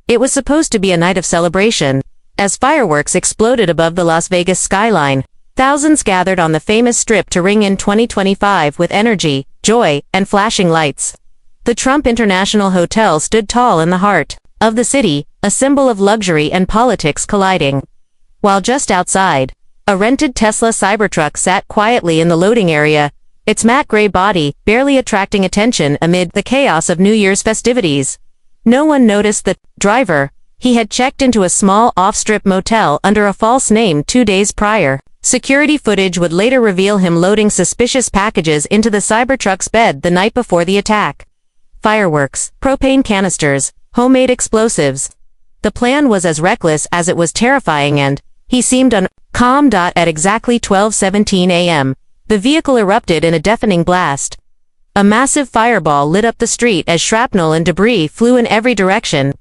It was supposed to be a night of celebration. As fireworks exploded above the Las Vegas skyline, thousands gathered on the famous strip to ring in 2025 with energy, joy, and flashing lights. The Trump International Hotel stood tall in the heart of the city, a symbol of luxury and politics colliding. While just outside, a rented Tesla Cybertruck sat quietly in the loading area, its matte gray body barely attracting attention amid the chaos of New Year's festivities. No one noticed the driver. He had checked into a small off-strip motel under a false name 2 days prior. Security footage would later reveal him loading suspicious packages into the Cybertruck's bed the night before the attack. Fireworks, propane canisters, homemade explosives. The plan was as reckless as it was terrifying, and he seemed calm. At exactly 12:17 a.m., the vehicle erupted in a deafening blast. A massive fireball lit up the street as shrapnel and debris flew in every direction.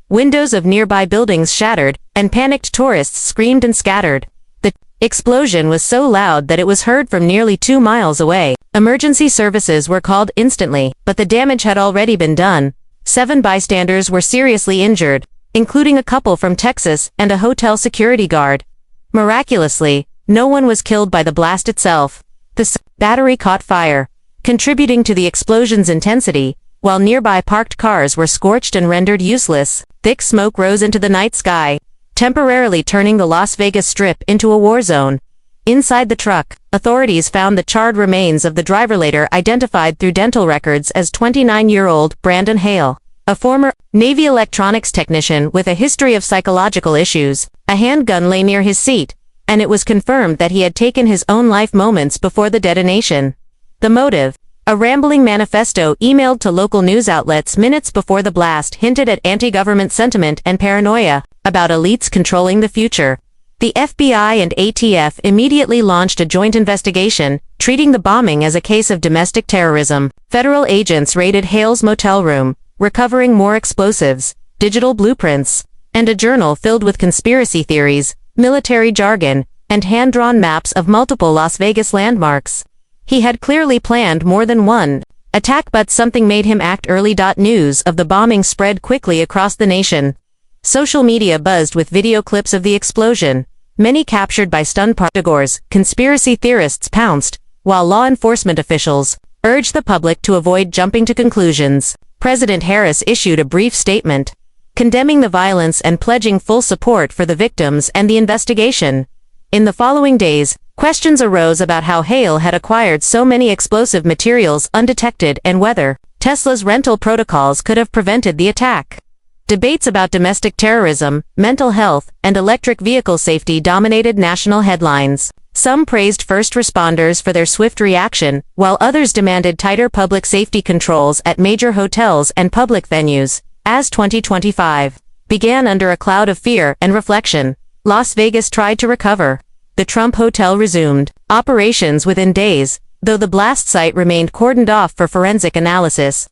Windows of nearby buildings shattered, and panicked tourists screamed and scattered. The explosion was so loud that it was heard from nearly 2 miles away. Emergency services were called instantly, but the damage had already been done. 7 bystanders were seriously injured, including a couple from Texas and a hotel security guard. Miraculously, no one was killed by the blast itself. The battery caught fire, contributing to the explosion's intensity, while nearby parked cars were scorched and rendered useless. Thick smoke rose into the night sky, temporarily turning the Las Vegas Strip into a war zone. Inside the truck, authorities found the charred remains of the driver, later identified through dental records as 29-year-old Brandon Hale, a former Navy electronics technician with a history of psychological issues. A handgun lay near his seat, and it was confirmed that he had taken his own life moments before the detonation. The motive? A rambling manifesto emailed to local news outlets minutes before the blast hinted at anti-government sentiment and paranoia about elites controlling the future. The FBI and ATF immediately launched a joint investigation, treating the bombing as a case of domestic terrorism. Federal agents raided Hale's motel room, recovering more explosives, digital blueprints, and a journal filled with conspiracy theories, military jargon, and hand-drawn maps of multiple Las Vegas landmarks. He had clearly planned more than one attack, but something made him act early. News of the bombing spread quickly across the nation. Social media buzzed with video clips of the explosion, many captured by stunned partygoers. Conspiracy theorists pounced, while law enforcement officials urged the public to avoid jumping to conclusions. President Harris issued a brief statement, condemning the violence and pledging full support for the victims and the investigation. In the following days, questions arose about how Hale had acquired so many explosive materials undetected and whether Tesla's rental protocols could have prevented the attack. Debates about domestic terrorism, mental health, and electric vehicle safety dominated national headlines. Some praised first responders for their swift reaction, while others demanded tighter public safety controls at major hotels and public venues. As 2025 began under a cloud of fear and reflection, Las Vegas tried to recover. The Trump Hotel resumed operations within days, though the blast site remained cordoned off for forensic analysis.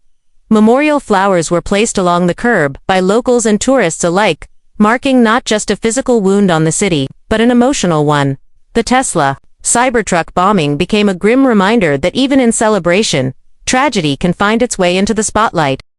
Memorial flowers were placed along the curb by locals and tourists alike, marking not just a physical wound on the city, but an emotional one. The Tesla Cybertruck bombing became a grim reminder that even in celebration, tragedy can find its way into the spotlight.